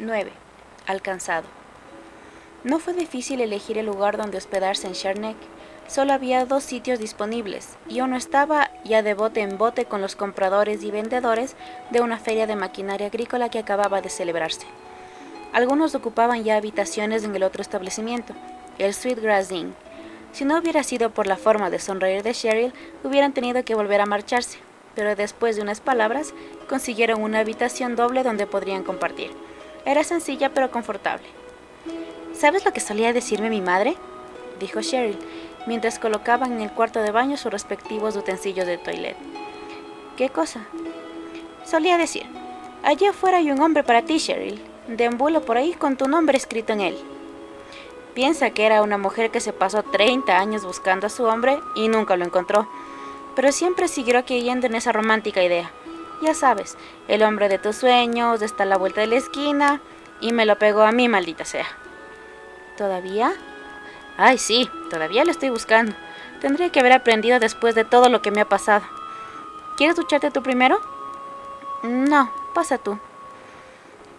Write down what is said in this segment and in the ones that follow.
9. Alcanzado. No fue difícil elegir el lugar donde hospedarse en Sharnek. Solo había 2 sitios disponibles, y uno estaba ya de bote en bote con los compradores y vendedores de una feria de maquinaria agrícola que acababa de celebrarse. Algunos ocupaban ya habitaciones en el otro establecimiento, el Sweetgrass Inn. Si no hubiera sido por la forma de sonreír de Cheryl, hubieran tenido que volver a marcharse, pero después de unas palabras, consiguieron una habitación doble donde podrían compartir. Era sencilla pero confortable. ¿Sabes lo que solía decirme mi madre?, dijo Cheryl, mientras colocaban en el cuarto de baño sus respectivos utensilios de toilette. ¿Qué cosa? Solía decir: allá afuera hay un hombre para ti, Cheryl. Deambula por ahí con tu nombre escrito en él. Piensa que era una mujer que se pasó 30 años buscando a su hombre y nunca lo encontró, pero siempre siguió creyendo en esa romántica idea. Ya sabes, el hombre de tus sueños está a la vuelta de la esquina, y me lo pegó a mí, maldita sea. ¿Todavía? Ay, sí, todavía lo estoy buscando. Tendría que haber aprendido después de todo lo que me ha pasado. ¿Quieres ducharte tú primero? No, pasa tú.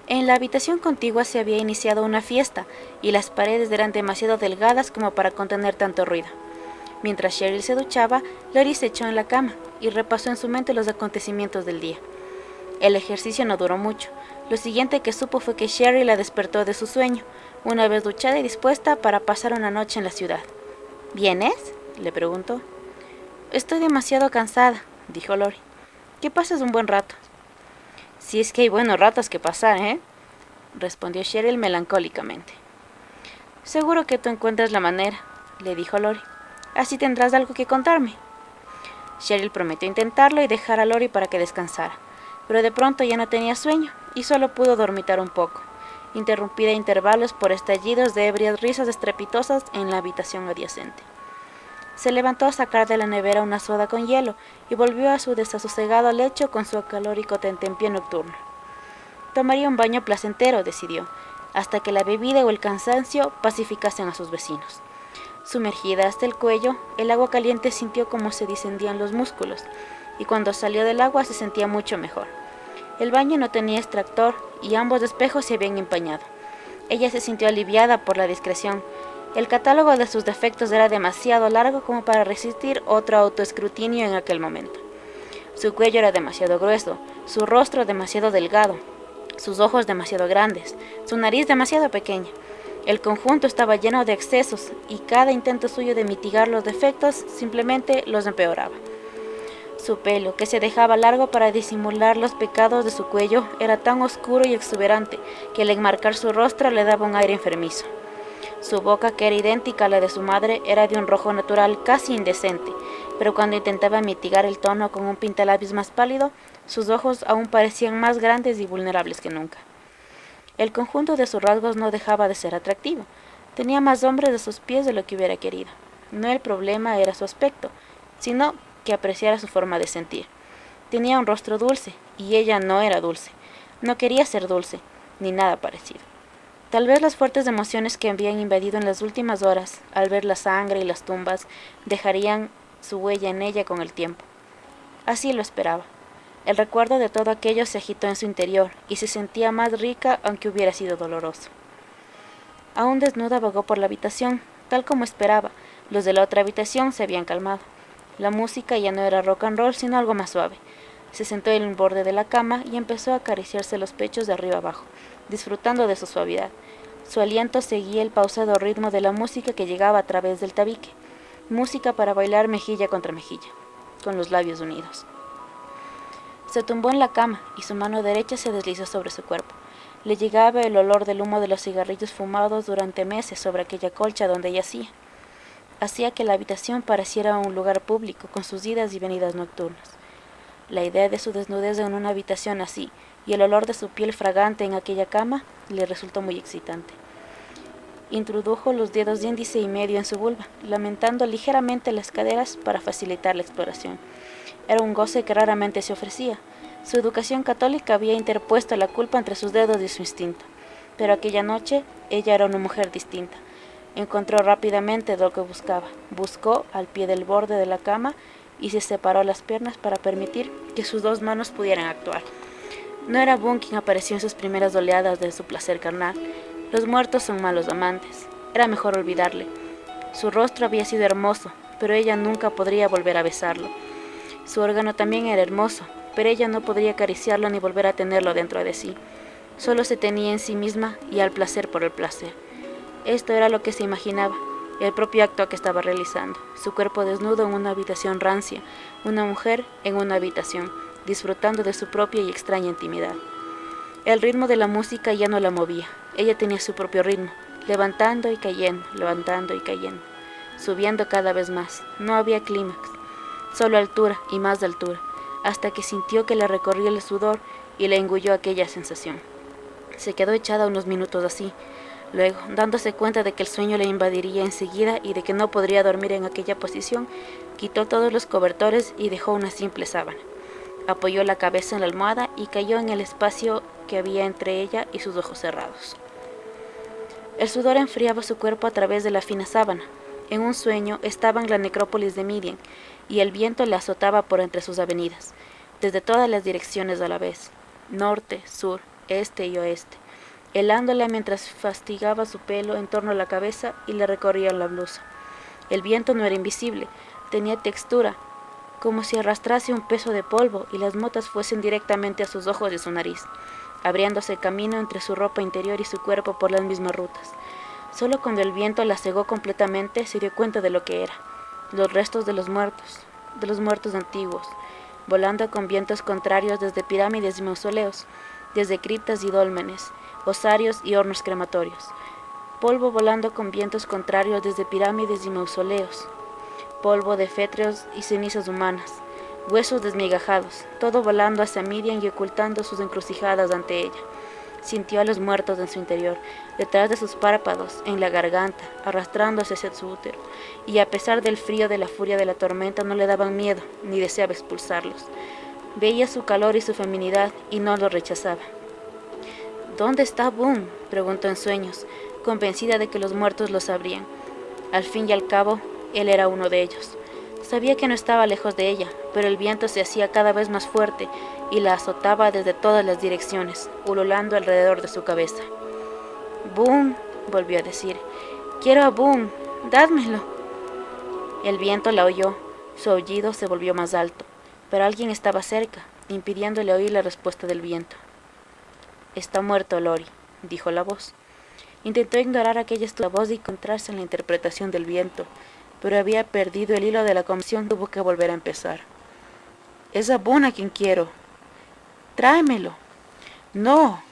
En la habitación contigua se había iniciado una fiesta, y las paredes eran demasiado delgadas como para contener tanto ruido. Mientras Cheryl se duchaba, Lori se echó en la cama y repasó en su mente los acontecimientos del día. El ejercicio no duró mucho. Lo siguiente que supo fue que Cheryl la despertó de su sueño, una vez duchada y dispuesta para pasar una noche en la ciudad. ¿Vienes?, le preguntó. Estoy demasiado cansada, dijo Lori. Que pases un buen rato. Si es que hay buenos ratos que pasar, respondió Cheryl melancólicamente. Seguro que tú encuentras la manera, le dijo Lori. Así tendrás algo que contarme. Cheryl prometió intentarlo y dejar a Lori para que descansara, pero de pronto ya no tenía sueño y solo pudo dormitar un poco, interrumpida a intervalos por estallidos de ebrias risas estrepitosas en la habitación adyacente. Se levantó a sacar de la nevera una soda con hielo y volvió a su desasosegado lecho con su acalórico tentempié nocturno. Tomaría un baño placentero, decidió, hasta que la bebida o el cansancio pacificasen a sus vecinos. Sumergida hasta el cuello, el agua caliente sintió como se distendían los músculos, y cuando salió del agua se sentía mucho mejor. El baño no tenía extractor y ambos espejos se habían empañado. Ella se sintió aliviada por la discreción. El catálogo de sus defectos era demasiado largo como para resistir otro autoescrutinio en aquel momento. Su cuello era demasiado grueso, su rostro demasiado delgado, sus ojos demasiado grandes, su nariz demasiado pequeña. El conjunto estaba lleno de excesos y cada intento suyo de mitigar los defectos simplemente los empeoraba. Su pelo, que se dejaba largo para disimular los pecados de su cuello, era tan oscuro y exuberante que al enmarcar su rostro le daba un aire enfermizo. Su boca, que era idéntica a la de su madre, era de un rojo natural casi indecente, pero cuando intentaba mitigar el tono con un pintalabios más pálido, sus ojos aún parecían más grandes y vulnerables que nunca. El conjunto de sus rasgos no dejaba de ser atractivo. Tenía más hombres de sus pies de lo que hubiera querido. No el problema era su aspecto, sino que apreciara su forma de sentir. Tenía un rostro dulce, y ella no era dulce. No quería ser dulce, ni nada parecido. Tal vez las fuertes emociones que habían invadido en las últimas horas, al ver la sangre y las tumbas, dejarían su huella en ella con el tiempo. Así lo esperaba. El recuerdo de todo aquello se agitó en su interior y se sentía más rica aunque hubiera sido doloroso. Aún desnuda vagó por la habitación, tal como esperaba. Los de la otra habitación se habían calmado. La música ya no era rock and roll, sino algo más suave. Se sentó en el borde de la cama y empezó a acariciarse los pechos de arriba abajo, disfrutando de su suavidad. Su aliento seguía el pausado ritmo de la música que llegaba a través del tabique. Música para bailar mejilla contra mejilla, con los labios unidos. Se tumbó en la cama y su mano derecha se deslizó sobre su cuerpo. Le llegaba el olor del humo de los cigarrillos fumados durante meses sobre aquella colcha donde yacía. Hacía que la habitación pareciera un lugar público con sus idas y venidas nocturnas. La idea de su desnudez en una habitación así y el olor de su piel fragante en aquella cama le resultó muy excitante. Introdujo los dedos índice y medio en su vulva, lamentando ligeramente las caderas para facilitar la exploración. Era un goce que raramente se ofrecía. Su educación católica había interpuesto la culpa entre sus dedos y su instinto. Pero aquella noche ella era una mujer distinta. Encontró rápidamente lo que buscaba. Buscó al pie del borde de la cama y se separó las piernas para permitir que sus 2 manos pudieran actuar. No era Boone quien apareció en sus primeras oleadas de su placer carnal. Los muertos son malos amantes. Era mejor olvidarle. Su rostro había sido hermoso, pero ella nunca podría volver a besarlo. Su órgano también era hermoso, pero ella no podría acariciarlo ni volver a tenerlo dentro de sí. Solo se tenía en sí misma y al placer por el placer. Esto era lo que se imaginaba, el propio acto que estaba realizando. Su cuerpo desnudo en una habitación rancia, una mujer en una habitación, disfrutando de su propia y extraña intimidad. El ritmo de la música ya no la movía. Ella tenía su propio ritmo, levantando y cayendo, subiendo cada vez más. No había clímax, solo altura y más de altura, hasta que sintió que le recorría el sudor y le engulló aquella sensación. Se quedó echada unos minutos así. Luego, dándose cuenta de que el sueño le invadiría enseguida y de que no podría dormir en aquella posición, quitó todos los cobertores y dejó una simple sábana. Apoyó la cabeza en la almohada y cayó en el espacio que había entre ella y sus ojos cerrados. El sudor enfriaba su cuerpo a través de la fina sábana. En un sueño estaba en la necrópolis de Midian, y el viento le azotaba por entre sus avenidas, desde todas las direcciones a la vez, norte, sur, este y oeste, helándola mientras fastigaba su pelo en torno a la cabeza y le recorría la blusa. El viento no era invisible, tenía textura, como si arrastrase un peso de polvo y las motas fuesen directamente a sus ojos y su nariz, abriéndose camino entre su ropa interior y su cuerpo por las mismas rutas. Solo cuando el viento la cegó completamente se dio cuenta de lo que era, los restos de los muertos antiguos, volando con vientos contrarios desde pirámides y mausoleos, desde criptas y dólmenes, osarios y hornos crematorios, polvo volando con vientos contrarios desde pirámides y mausoleos, polvo de fétreos y cenizas humanas, huesos desmigajados, todo volando hacia Midian y ocultando sus encrucijadas ante ella. Sintió a los muertos en su interior, detrás de sus párpados, en la garganta, arrastrándose hacia su útero, y a pesar del frío de la furia de la tormenta no le daban miedo, ni deseaba expulsarlos. Veía su calor y su feminidad, y no lo rechazaba. ¿Dónde está Boone?, preguntó en sueños, convencida de que los muertos lo sabrían. Al fin y al cabo, él era uno de ellos. Sabía que no estaba lejos de ella, pero el viento se hacía cada vez más fuerte y la azotaba desde todas las direcciones, ululando alrededor de su cabeza. «Boone», volvió a decir, «quiero a Boone, dádmelo». El viento la oyó, su aullido se volvió más alto, pero alguien estaba cerca, impidiéndole oír la respuesta del viento. «Está muerto, Lori», dijo la voz. Intentó ignorar aquella voz y encontrarse en la interpretación del viento, pero había perdido el hilo de la conversación y tuvo que volver a empezar. «Es a Boone a quien quiero. Tráemelo». «No».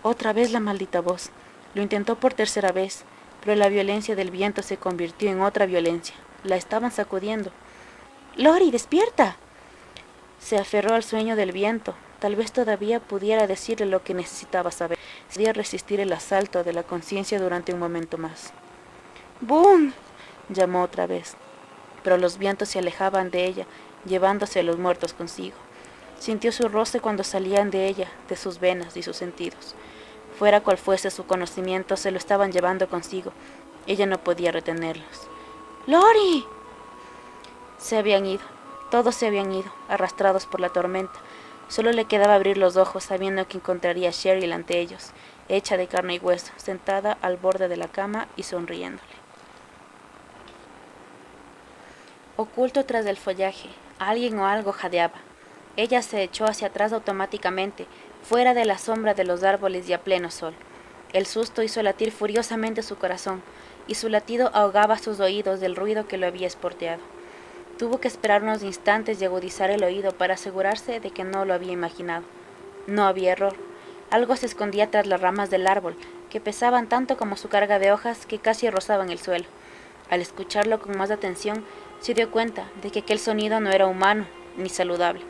Otra vez la maldita voz. Lo intentó por tercera vez, pero la violencia del viento se convirtió en otra violencia. La estaban sacudiendo. «Lori, despierta». Se aferró al sueño del viento. Tal vez todavía pudiera decirle lo que necesitaba saber. Podía resistir el asalto de la conciencia durante un momento más. «Boone», llamó otra vez, pero los vientos se alejaban de ella, llevándose a los muertos consigo. Sintió su roce cuando salían de ella, de sus venas y sus sentidos. Fuera cual fuese su conocimiento, se lo estaban llevando consigo. Ella no podía retenerlos. «¡Lori!». Se habían ido, todos se habían ido, arrastrados por la tormenta. Solo le quedaba abrir los ojos, sabiendo que encontraría a Cheryl ante ellos, hecha de carne y hueso, sentada al borde de la cama y sonriéndole. Oculto tras el follaje, alguien o algo jadeaba. Ella se echó hacia atrás automáticamente, fuera de la sombra de los árboles y a pleno sol. El susto hizo latir furiosamente su corazón, y su latido ahogaba sus oídos del ruido que lo había esporteado. Tuvo que esperar unos instantes y agudizar el oído para asegurarse de que no lo había imaginado. No había error. Algo se escondía tras las ramas del árbol, que pesaban tanto como su carga de hojas que casi rozaban el suelo. Al escucharlo con más atención, se dio cuenta de que aquel sonido no era humano ni saludable.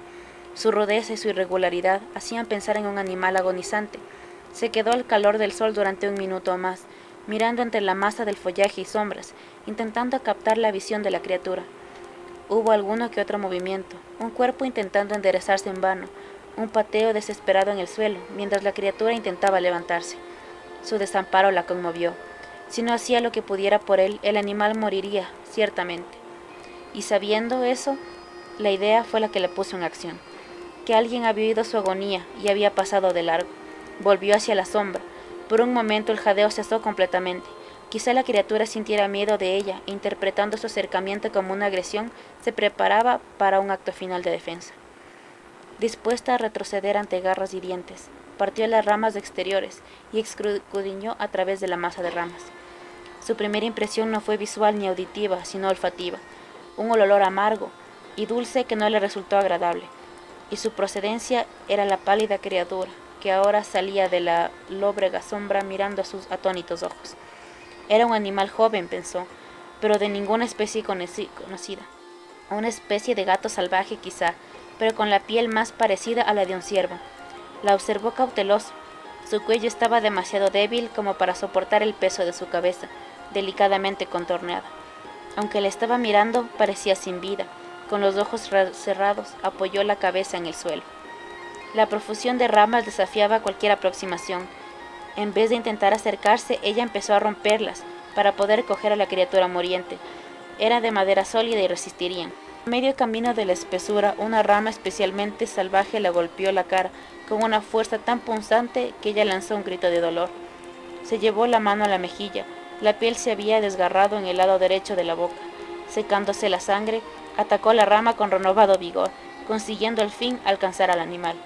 Su rudeza y su irregularidad hacían pensar en un animal agonizante. Se quedó al calor del sol durante un minuto o más, mirando entre la masa del follaje y sombras, intentando captar la visión de la criatura. Hubo alguno que otro movimiento, un cuerpo intentando enderezarse en vano, un pateo desesperado en el suelo, mientras la criatura intentaba levantarse. Su desamparo la conmovió. Si no hacía lo que pudiera por él, el animal moriría, ciertamente. Y sabiendo eso, la idea fue la que la puso en acción. que alguien había oído su agonía y había pasado de largo. Volvió hacia la sombra. Por un momento el jadeo cesó completamente. Quizá la criatura sintiera miedo de ella e, interpretando su acercamiento como una agresión, se preparaba para un acto final de defensa. Dispuesta a retroceder ante garras y dientes, partió las ramas exteriores y escudriñó a través de la masa de ramas. Su primera impresión no fue visual ni auditiva, sino olfativa, un olor amargo y dulce que no le resultó agradable, y su procedencia era la pálida criatura que ahora salía de la lóbrega sombra mirando a sus atónitos ojos. Era un animal joven, pensó, pero de ninguna especie conocida. Una especie de gato salvaje quizá, pero con la piel más parecida a la de un ciervo. La observó cauteloso. Su cuello estaba demasiado débil como para soportar el peso de su cabeza, delicadamente contorneada. Aunque la estaba mirando, parecía sin vida. Con los ojos cerrados, apoyó la cabeza en el suelo. La profusión de ramas desafiaba cualquier aproximación. En vez de intentar acercarse, ella empezó a romperlas para poder coger a la criatura muriente. Era de madera sólida y resistirían. A medio camino de la espesura, una rama especialmente salvaje le golpeó la cara con una fuerza tan punzante que ella lanzó un grito de dolor. Se llevó la mano a la mejilla. La piel se había desgarrado en el lado derecho de la boca. Secándose la sangre, atacó la rama con renovado vigor, consiguiendo al fin alcanzar al animal.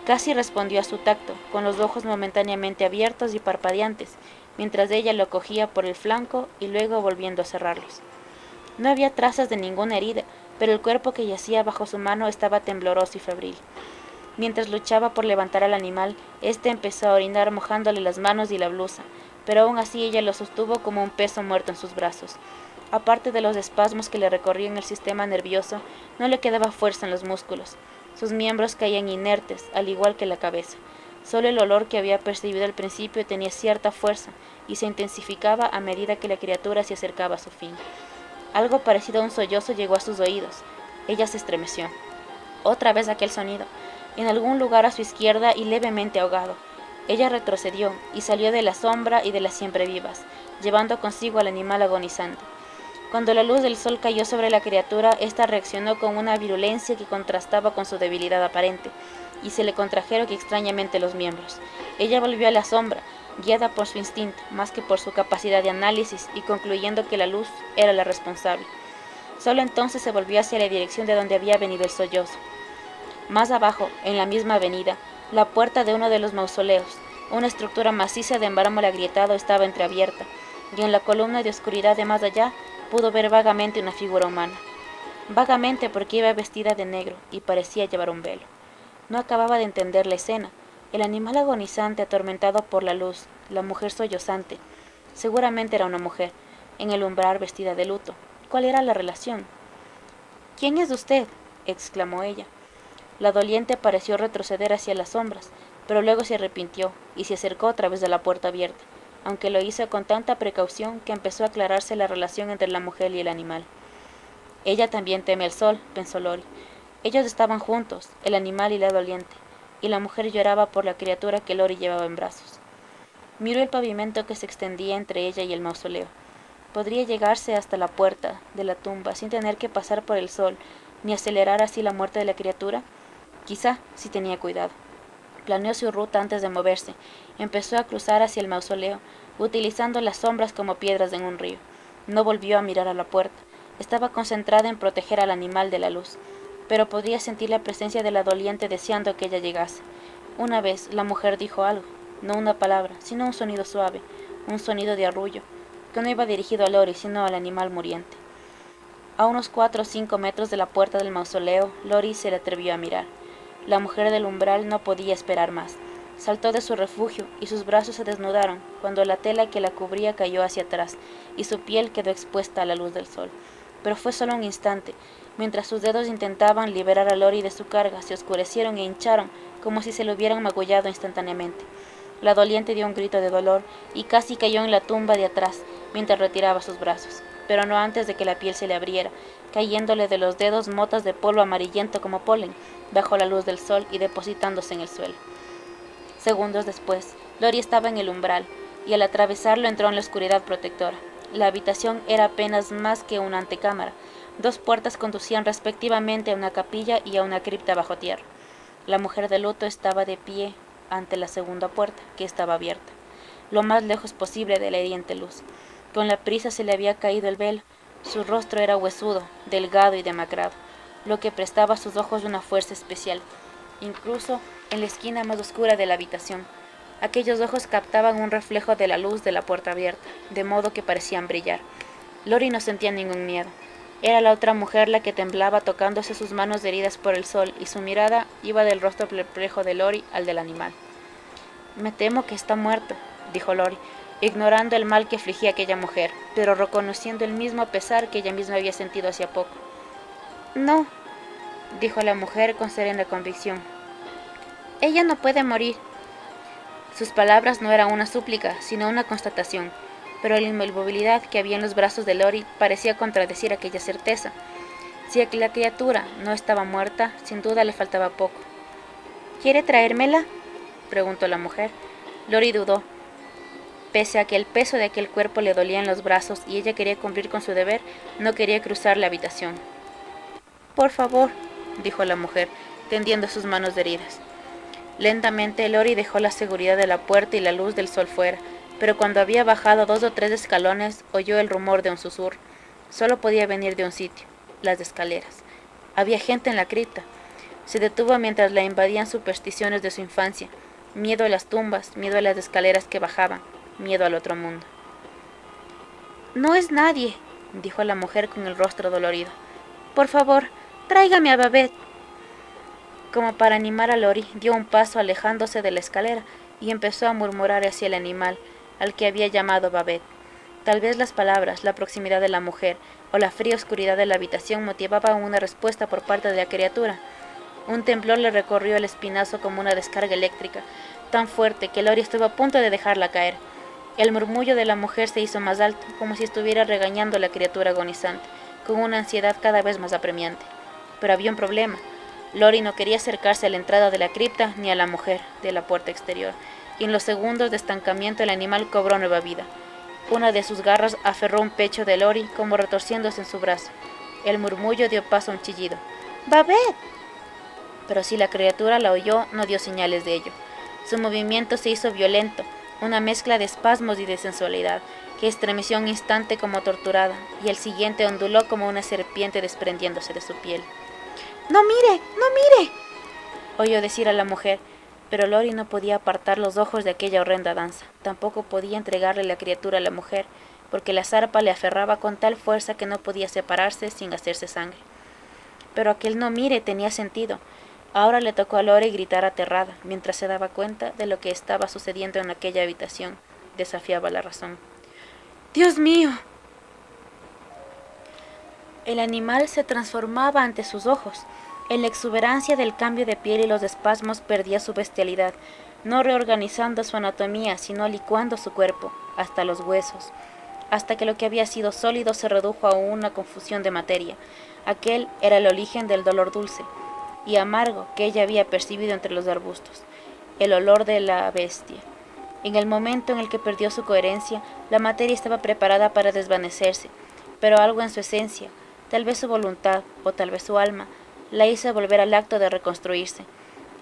Casi respondió a su tacto, con los ojos momentáneamente abiertos y parpadeantes, mientras ella lo cogía por el flanco y luego volviendo a cerrarlos. No había trazas de ninguna herida, pero el cuerpo que yacía bajo su mano estaba tembloroso y febril. Mientras luchaba por levantar al animal, éste empezó a orinar mojándole las manos y la blusa, pero aún así ella lo sostuvo como un peso muerto en sus brazos. Aparte de los espasmos que le recorrían el sistema nervioso, no le quedaba fuerza en los músculos. Sus miembros caían inertes, al igual que la cabeza. Solo el olor que había percibido al principio tenía cierta fuerza y se intensificaba a medida que la criatura se acercaba a su fin. Algo parecido a un sollozo llegó a sus oídos. Ella se estremeció. Otra vez aquel sonido, en algún lugar a su izquierda y levemente ahogado. Ella retrocedió y salió de la sombra y de las siempre vivas, llevando consigo al animal agonizante. Cuando la luz del sol cayó sobre la criatura, ésta reaccionó con una virulencia que contrastaba con su debilidad aparente, y se le contrajeron extrañamente los miembros. Ella volvió a la sombra, guiada por su instinto, más que por su capacidad de análisis, y concluyendo que la luz era la responsable. Solo entonces se volvió hacia la dirección de donde había venido el sollozo. Más abajo, en la misma avenida, la puerta de uno de los mausoleos, una estructura maciza de mármol agrietado, estaba entreabierta, y en la columna de oscuridad de más allá pudo ver vagamente una figura humana. Vagamente porque iba vestida de negro y parecía llevar un velo. No acababa de entender la escena. El animal agonizante atormentado por la luz, la mujer sollozante. Seguramente era una mujer, en el umbral vestida de luto. ¿Cuál era la relación? «¿Quién es usted?», exclamó ella. La doliente pareció retroceder hacia las sombras, pero luego se arrepintió y se acercó a través de la puerta abierta, aunque lo hizo con tanta precaución que empezó a aclararse la relación entre la mujer y el animal. Ella también teme el sol, pensó Lori. Ellos estaban juntos, el animal y la doliente, y la mujer lloraba por la criatura que Lori llevaba en brazos. Miró el pavimento que se extendía entre ella y el mausoleo. Podría llegarse hasta la puerta de la tumba sin tener que pasar por el sol, ni acelerar así la muerte de la criatura. Quizá, si tenía cuidado. Planeó su ruta antes de moverse. Empezó a cruzar hacia el mausoleo, utilizando las sombras como piedras en un río. No volvió a mirar a la puerta. Estaba concentrada en proteger al animal de la luz, pero podía sentir la presencia de la doliente deseando que ella llegase. Una vez la mujer dijo algo, no una palabra, sino un sonido suave, un sonido de arrullo, que no iba dirigido a Lori, sino al animal muriente. A unos 4 o 5 metros de la puerta del mausoleo, Lori se le atrevió a mirar. La mujer del umbral no podía esperar más. Saltó de su refugio y sus brazos se desnudaron cuando la tela que la cubría cayó hacia atrás y su piel quedó expuesta a la luz del sol. Pero fue solo un instante. Mientras sus dedos intentaban liberar a Lori de su carga, se oscurecieron e hincharon como si se lo hubieran magullado instantáneamente. La doliente dio un grito de dolor y casi cayó en la tumba de atrás mientras retiraba sus brazos, pero no antes de que la piel se le abriera, cayéndole de los dedos motas de polvo amarillento como polen, bajo la luz del sol y depositándose en el suelo. Segundos después, Lori estaba en el umbral, y al atravesarlo entró en la oscuridad protectora. La habitación era apenas más que una antecámara. 2 puertas conducían respectivamente a una capilla y a una cripta bajo tierra. La mujer de luto estaba de pie ante la segunda puerta, que estaba abierta, lo más lejos posible de la hiriente luz. Con la prisa se le había caído el velo. Su rostro era huesudo, delgado y demacrado, lo que prestaba a sus ojos una fuerza especial, incluso en la esquina más oscura de la habitación. Aquellos ojos captaban un reflejo de la luz de la puerta abierta, de modo que parecían brillar. Lori no sentía ningún miedo. Era la otra mujer la que temblaba tocándose sus manos heridas por el sol, y su mirada iba del rostro perplejo de Lori al del animal. «Me temo que está muerto», dijo Lori, ignorando el mal que afligía a aquella mujer, pero reconociendo el mismo pesar que ella misma había sentido hacía poco. «No», dijo la mujer con serena convicción. «Ella no puede morir». Sus palabras no eran una súplica, sino una constatación, pero la inmovilidad que había en los brazos de Lori parecía contradecir aquella certeza. Si la criatura no estaba muerta, sin duda le faltaba poco. «¿Quiere traérmela?», preguntó la mujer. Lori dudó. Pese a que el peso de aquel cuerpo le dolía en los brazos y ella quería cumplir con su deber, no quería cruzar la habitación. «Por favor», dijo la mujer, tendiendo sus manos heridas. Lentamente Lori dejó la seguridad de la puerta y la luz del sol fuera, pero cuando había bajado 2 o 3 escalones oyó el rumor de un susurro. Solo podía venir de un sitio, las escaleras. Había gente en la cripta. Se detuvo mientras la invadían supersticiones de su infancia, miedo a las tumbas, miedo a las escaleras que bajaban, miedo al otro mundo. «No es nadie», dijo la mujer con el rostro dolorido. «Por favor, tráigame a Babette». Como para animar a Lori, dio un paso alejándose de la escalera y empezó a murmurar hacia el animal, al que había llamado Babette. Tal vez las palabras, la proximidad de la mujer o la fría oscuridad de la habitación motivaban una respuesta por parte de la criatura. Un temblor le recorrió el espinazo como una descarga eléctrica, tan fuerte que Lori estuvo a punto de dejarla caer. El murmullo de la mujer se hizo más alto, como si estuviera regañando a la criatura agonizante, con una ansiedad cada vez más apremiante. Pero había un problema. Lori no quería acercarse a la entrada de la cripta ni a la mujer de la puerta exterior, y en los segundos de estancamiento el animal cobró nueva vida. Una de sus garras aferró un pecho de Lori, como retorciéndose en su brazo. El murmullo dio paso a un chillido. «¡Babette!». Pero si la criatura la oyó, no dio señales de ello. Su movimiento se hizo violento, una mezcla de espasmos y de sensualidad, que estremeció un instante como torturada, y el siguiente onduló como una serpiente desprendiéndose de su piel. «¡No mire! ¡No mire!», oyó decir a la mujer, pero Lori no podía apartar los ojos de aquella horrenda danza. Tampoco podía entregarle la criatura a la mujer, porque la zarpa le aferraba con tal fuerza que no podía separarse sin hacerse sangre. Pero aquel «no mire» tenía sentido. Ahora le tocó a Lori gritar aterrada, mientras se daba cuenta de lo que estaba sucediendo en aquella habitación. Desafiaba la razón. «¡Dios mío!». El animal se transformaba ante sus ojos. En la exuberancia del cambio de piel y los espasmos perdía su bestialidad, no reorganizando su anatomía, sino licuando su cuerpo, hasta los huesos, hasta que lo que había sido sólido se redujo a una confusión de materia. Aquel era el origen del dolor dulce y amargo que ella había percibido entre los arbustos, el olor de la bestia. En el momento en el que perdió su coherencia, la materia estaba preparada para desvanecerse, pero algo en su esencia, tal vez su voluntad o tal vez su alma, la hizo volver al acto de reconstruirse.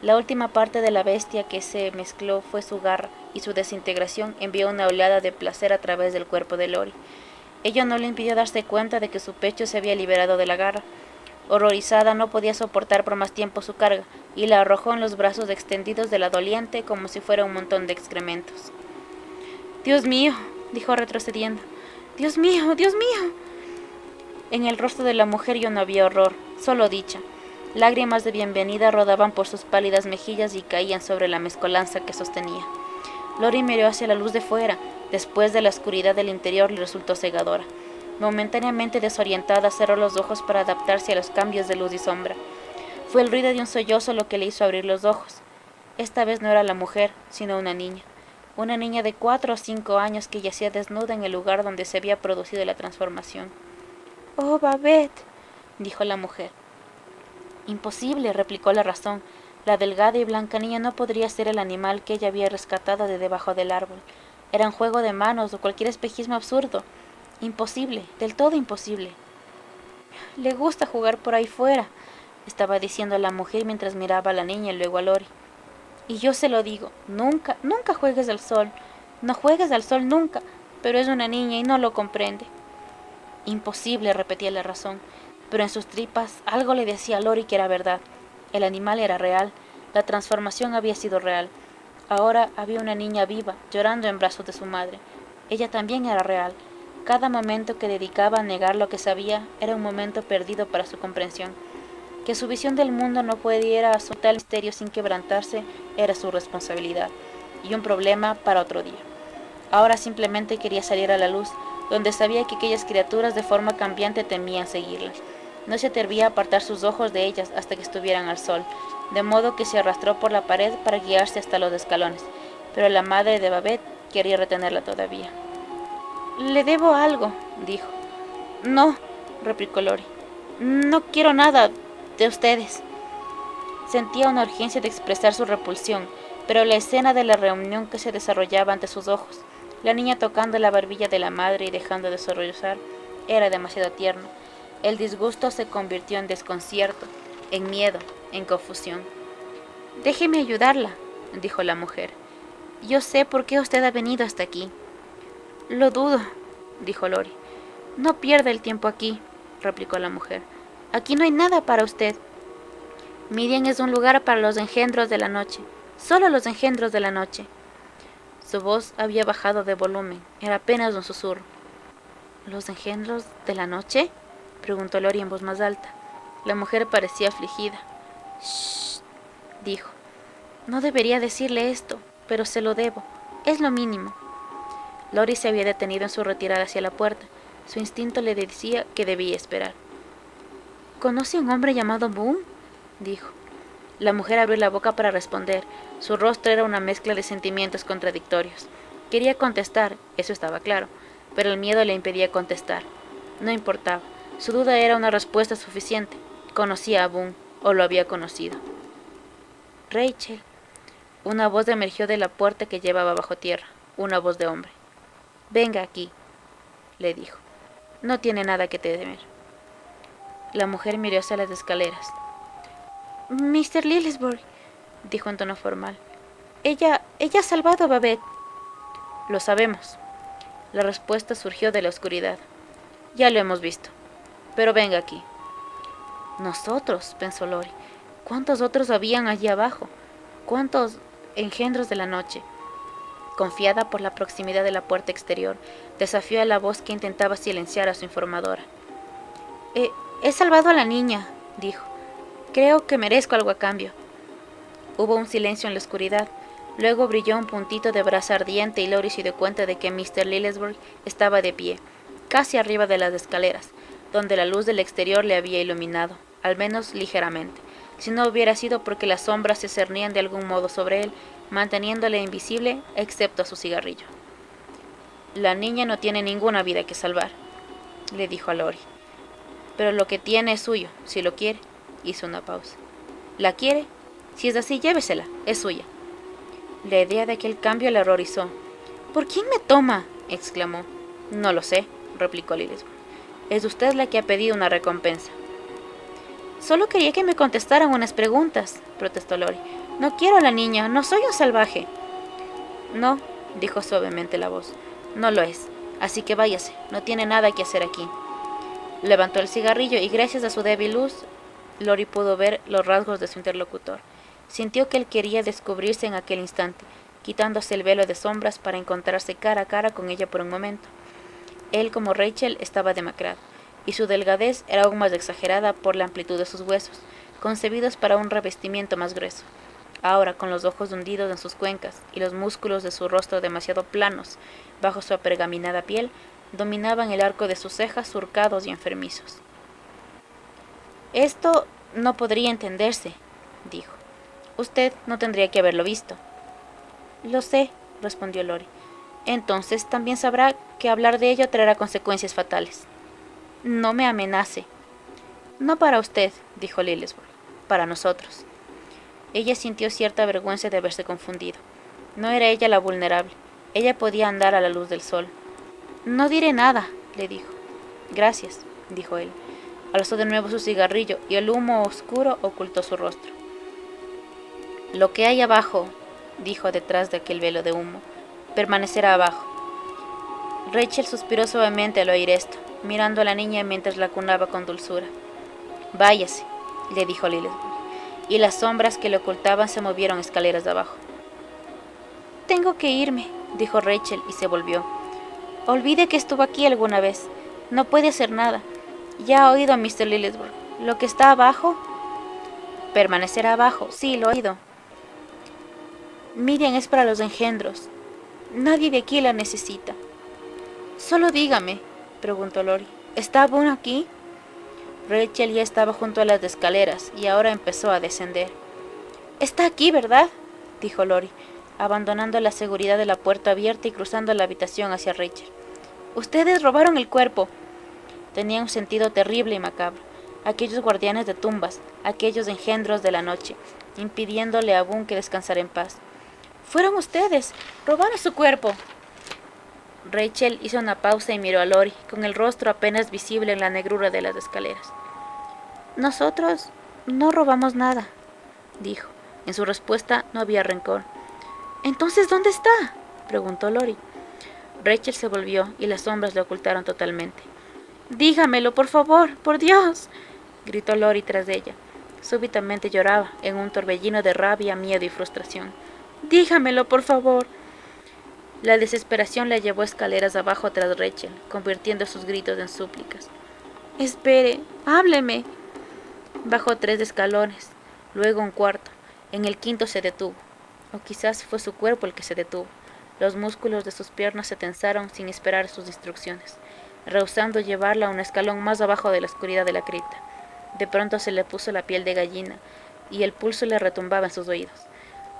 La última parte de la bestia que se mezcló fue su garra, y su desintegración envió una oleada de placer a través del cuerpo de Lori. Ello no le impidió darse cuenta de que su pecho se había liberado de la garra. Horrorizada, no podía soportar por más tiempo su carga, y la arrojó en los brazos extendidos de la doliente como si fuera un montón de excrementos. «¡Dios mío!», dijo retrocediendo. «¡Dios mío! ¡Dios mío!». En el rostro de la mujer ya no había horror, solo dicha. Lágrimas de bienvenida rodaban por sus pálidas mejillas y caían sobre la mezcolanza que sostenía. Lori miró hacia la luz de fuera. Después de la oscuridad del interior le resultó cegadora. Momentáneamente desorientada, cerró los ojos para adaptarse a los cambios de luz y sombra. Fue el ruido de un sollozo lo que le hizo abrir los ojos. Esta vez no era la mujer, sino una niña de 4 o 5 años que yacía desnuda en el lugar donde se había producido la transformación. «¡Oh, Babette!», dijo la mujer. «Imposible», replicó la razón. La delgada y blanca niña no podría ser el animal que ella había rescatado de debajo del árbol. Era un juego de manos o cualquier espejismo absurdo. Imposible, del todo imposible. «Le gusta jugar por ahí fuera», estaba diciendo la mujer mientras miraba a la niña y luego a Lori. Y yo se lo digo, nunca, nunca juegues al sol, no juegues al sol nunca, pero es una niña y no lo comprende. Imposible, repetía la razón, pero en sus tripas algo le decía a Lori que era verdad. El animal era real, la transformación había sido real. Ahora había una niña viva, llorando en brazos de su madre. Ella también era real. Cada momento que dedicaba a negar lo que sabía era un momento perdido para su comprensión. Que su visión del mundo no pudiera azotar el misterio sin quebrantarse era su responsabilidad, y un problema para otro día. Ahora simplemente quería salir a la luz, donde sabía que aquellas criaturas de forma cambiante temían seguirla. No se atrevía a apartar sus ojos de ellas hasta que estuvieran al sol, de modo que se arrastró por la pared para guiarse hasta los escalones, pero la madre de Babette quería retenerla todavía. «Le debo algo», dijo. «No», replicó Lori. «No quiero nada de ustedes». Sentía una urgencia de expresar su repulsión, pero la escena de la reunión que se desarrollaba ante sus ojos, la niña tocando la barbilla de la madre y dejando de sollozar, era demasiado tierno. El disgusto se convirtió en desconcierto, en miedo, en confusión. «Déjeme ayudarla», dijo la mujer. «Yo sé por qué usted ha venido hasta aquí». «Lo dudo», dijo Lori. «No pierda el tiempo aquí», replicó la mujer. «Aquí no hay nada para usted. Miriam es un lugar para los engendros de la noche, solo los engendros de la noche». Su voz había bajado de volumen, era apenas un susurro. «¿Los engendros de la noche?», preguntó Lori en voz más alta. La mujer parecía afligida. «Shh», dijo. «No debería decirle esto, pero se lo debo. Es lo mínimo». Lori se había detenido en su retirada hacia la puerta. Su instinto le decía que debía esperar. «¿Conoce a un hombre llamado Boone?», dijo. La mujer abrió la boca para responder. Su rostro era una mezcla de sentimientos contradictorios. Quería contestar, eso estaba claro, pero el miedo le impedía contestar. No importaba. Su duda era una respuesta suficiente. Conocía a Boone, o lo había conocido. «Rachel». Una voz emergió de la puerta que llevaba bajo tierra. Una voz de hombre. «Venga aquí», le dijo. «No tiene nada que temer». La mujer miró hacia las escaleras. «Mr. Lillisbury», dijo en tono formal. Ella ha salvado a Babette». «Lo sabemos». La respuesta surgió de la oscuridad. «Ya lo hemos visto. Pero venga aquí». «Nosotros», pensó Lori. ¿Cuántos otros habían allí abajo? ¿Cuántos engendros de la noche? Confiada por la proximidad de la puerta exterior, desafió a la voz que intentaba silenciar a su informadora. He salvado a la niña», dijo. «Creo que merezco algo a cambio». Hubo un silencio en la oscuridad. Luego brilló un puntito de brasa ardiente y Lori se dio cuenta de que Mr. Lillisbury estaba de pie, casi arriba de las escaleras, donde la luz del exterior le había iluminado, al menos ligeramente, si no hubiera sido porque las sombras se cernían de algún modo sobre él, manteniéndole invisible excepto a su cigarrillo. «La niña no tiene ninguna vida que salvar», le dijo a Lori. «Pero lo que tiene es suyo, si lo quiere». Hizo una pausa. «¿La quiere? Si es así, llévesela, es suya». La idea de aquel cambio le horrorizó. «¿Por quién me toma?», exclamó. «No lo sé», replicó Lillisbury. «Es usted la que ha pedido una recompensa». «Solo quería que me contestaran unas preguntas», protestó Lori. «No quiero a la niña, no soy un salvaje». «No», dijo suavemente la voz, «no lo es. Así que váyase, no tiene nada que hacer aquí». Levantó el cigarrillo y gracias a su débil luz, Lori pudo ver los rasgos de su interlocutor. Sintió que él quería descubrirse en aquel instante, quitándose el velo de sombras para encontrarse cara a cara con ella por un momento. Él, como Rachel, estaba demacrado, y su delgadez era aún más exagerada por la amplitud de sus huesos, concebidos para un revestimiento más grueso. Ahora, con los ojos hundidos en sus cuencas y los músculos de su rostro demasiado planos bajo su apergaminada piel, dominaban el arco de sus cejas surcados y enfermizos. «Esto no podría entenderse», dijo. «Usted no tendría que haberlo visto». «Lo sé», respondió Lori. «Entonces también sabrá que hablar de ello traerá consecuencias fatales». «No me amenace». «No para usted», dijo Lillisbury, «para nosotros». Ella sintió cierta vergüenza de haberse confundido. No era ella la vulnerable. Ella podía andar a la luz del sol. «No diré nada», le dijo. «Gracias», dijo él. Alzó de nuevo su cigarrillo y el humo oscuro ocultó su rostro. «Lo que hay abajo», dijo detrás de aquel velo de humo, «permanecerá abajo». Rachel suspiró suavemente al oír esto, mirando a la niña mientras la cunaba con dulzura. «Váyase», le dijo Lilith, y las sombras que le ocultaban se movieron escaleras de abajo. «Tengo que irme», dijo Rachel y se volvió. «Olvide que estuvo aquí alguna vez. No puede hacer nada. Ya ha oído a Mr. Lilithburg. Lo que está abajo permanecerá abajo. Sí, lo ha oído. Miriam es para los engendros. Nadie de aquí la necesita». «Solo dígame», preguntó Lori, «¿está Boone aquí?» Rachel ya estaba junto a las escaleras y ahora empezó a descender. «Está aquí, ¿verdad?», dijo Lori, abandonando la seguridad de la puerta abierta y cruzando la habitación hacia Rachel. «Ustedes robaron el cuerpo». Tenía un sentido terrible y macabro. Aquellos guardianes de tumbas, aquellos engendros de la noche, impidiéndole a Boone que descansara en paz. «Fueron ustedes. Robaron su cuerpo». Rachel hizo una pausa y miró a Lori, con el rostro apenas visible en la negrura de las escaleras. «Nosotros no robamos nada», dijo. En su respuesta no había rencor. «¿Entonces dónde está?», preguntó Lori. Rachel se volvió y las sombras le ocultaron totalmente. «Dígamelo, por favor, por Dios», gritó Lori tras de ella. Súbitamente lloraba, en un torbellino de rabia, miedo y frustración. «Dígamelo, por favor». La desesperación la llevó escaleras abajo tras Rachel, convirtiendo sus gritos en súplicas. «Espere, hábleme». Bajó 3 escalones, luego un cuarto. En el quinto se detuvo. O quizás fue su cuerpo el que se detuvo. Los músculos de sus piernas se tensaron sin esperar sus instrucciones, rehusando llevarla a un escalón más abajo de la oscuridad de la cripta. De pronto se le puso la piel de gallina y el pulso le retumbaba en sus oídos.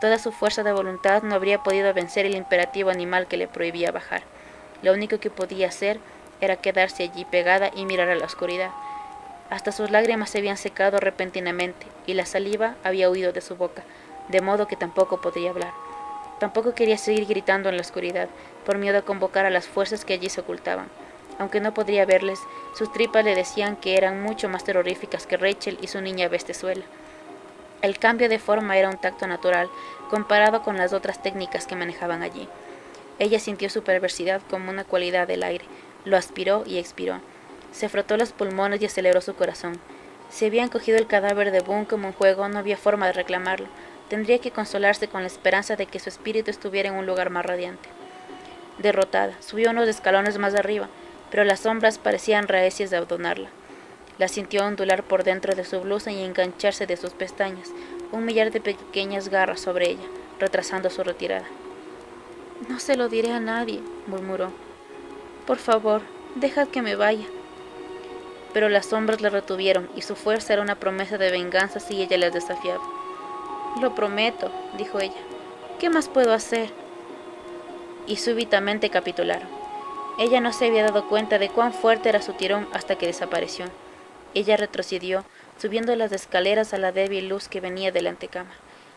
Toda su fuerza de voluntad no habría podido vencer el imperativo animal que le prohibía bajar. Lo único que podía hacer era quedarse allí pegada y mirar a la oscuridad. Hasta sus lágrimas se habían secado repentinamente y la saliva había huido de su boca, de modo que tampoco podía hablar. Tampoco quería seguir gritando en la oscuridad, por miedo a convocar a las fuerzas que allí se ocultaban. Aunque no podría verles, sus tripas le decían que eran mucho más terroríficas que Rachel y su niña bestezuela. El cambio de forma era un tacto natural, comparado con las otras técnicas que manejaban allí. Ella sintió su perversidad como una cualidad del aire, lo aspiró y expiró. Se frotó los pulmones y aceleró su corazón. Si habían cogido el cadáver de Boone como un juego, no había forma de reclamarlo. Tendría que consolarse con la esperanza de que su espíritu estuviera en un lugar más radiante. Derrotada, subió unos escalones más arriba, pero las sombras parecían recias de abandonarla. La sintió ondular por dentro de su blusa y engancharse de sus pestañas, un millar de pequeñas garras sobre ella, retrasando su retirada. «No se lo diré a nadie», murmuró. «Por favor, dejad que me vaya». Pero las sombras le retuvieron y su fuerza era una promesa de venganza si ella les desafiaba. «Lo prometo», dijo ella. «¿Qué más puedo hacer?». Y súbitamente capitularon. Ella no se había dado cuenta de cuán fuerte era su tirón hasta que desapareció. Ella retrocedió, subiendo las escaleras a la débil luz que venía de la antecámara.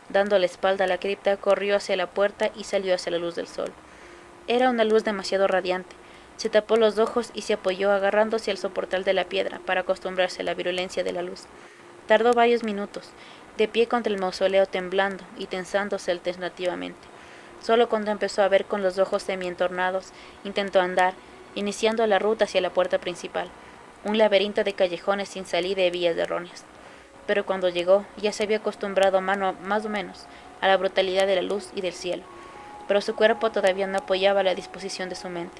Dando la espalda a la cripta, corrió hacia la puerta y salió hacia la luz del sol. Era una luz demasiado radiante. Se tapó los ojos y se apoyó agarrándose al soportal de la piedra para acostumbrarse a la virulencia de la luz. Tardó varios minutos, de pie contra el mausoleo temblando y tensándose alternativamente. Solo cuando empezó a ver con los ojos semi-entornados, intentó andar, iniciando la ruta hacia la puerta principal, un laberinto de callejones sin salida y vías erróneas. Pero cuando llegó, ya se había acostumbrado más o menos a la brutalidad de la luz y del cielo. Pero su cuerpo todavía no apoyaba la disposición de su mente.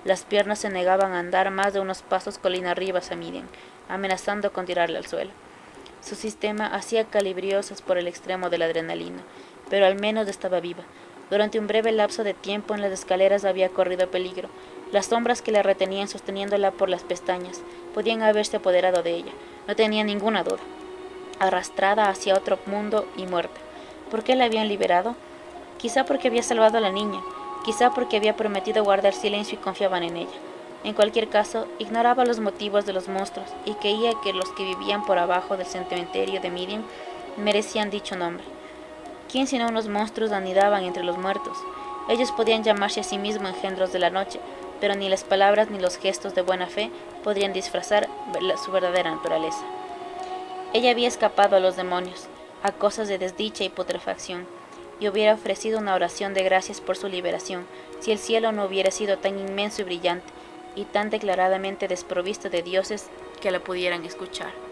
Las piernas se negaban a andar más de unos pasos colina arriba a Miriam, amenazando con tirarla al suelo. Su sistema hacía calibriosas por el extremo de la adrenalina, pero al menos estaba viva. Durante un breve lapso de tiempo en las escaleras había corrido peligro. Las sombras que la retenían sosteniéndola por las pestañas podían haberse apoderado de ella, no tenía ninguna duda. Arrastrada hacia otro mundo y muerta. ¿Por qué la habían liberado? Quizá porque había salvado a la niña, quizá porque había prometido guardar silencio y confiaban en ella. En cualquier caso, ignoraba los motivos de los monstruos y creía que los que vivían por abajo del cementerio de Miriam merecían dicho nombre. ¿Quién sino unos monstruos anidaban entre los muertos? Ellos podían llamarse a sí mismos engendros de la noche, pero ni las palabras ni los gestos de buena fe podrían disfrazar su verdadera naturaleza. Ella había escapado a los demonios, a cosas de desdicha y putrefacción, y hubiera ofrecido una oración de gracias por su liberación, si el cielo no hubiera sido tan inmenso y brillante, y tan declaradamente desprovisto de dioses que la pudieran escuchar.